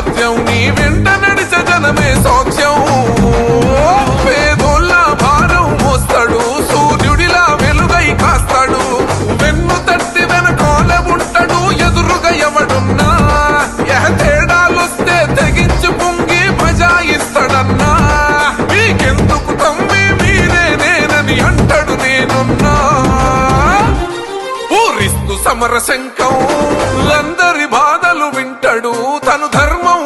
సత్యం నీ వెంట నడిచే జనమే సౌఖ్యం పేదోళ్ళ భారం మోస్తాడు సూర్యుడిలా వెలుగై కాస్తాడు వెన్ను తట్టి వెనకాల ఉంటాడు ఎదురుగా ఎవడున్నా తేడాలొస్తే తెగించి పొంగి బజాయిస్తాడన్నా మీకెందుకు తమ్మి మీరే నేనని అంటాడు నేనున్నా పూరిస్తూ సమరశంఖం అందరి బాధలు వింటాడు తను ధర్మం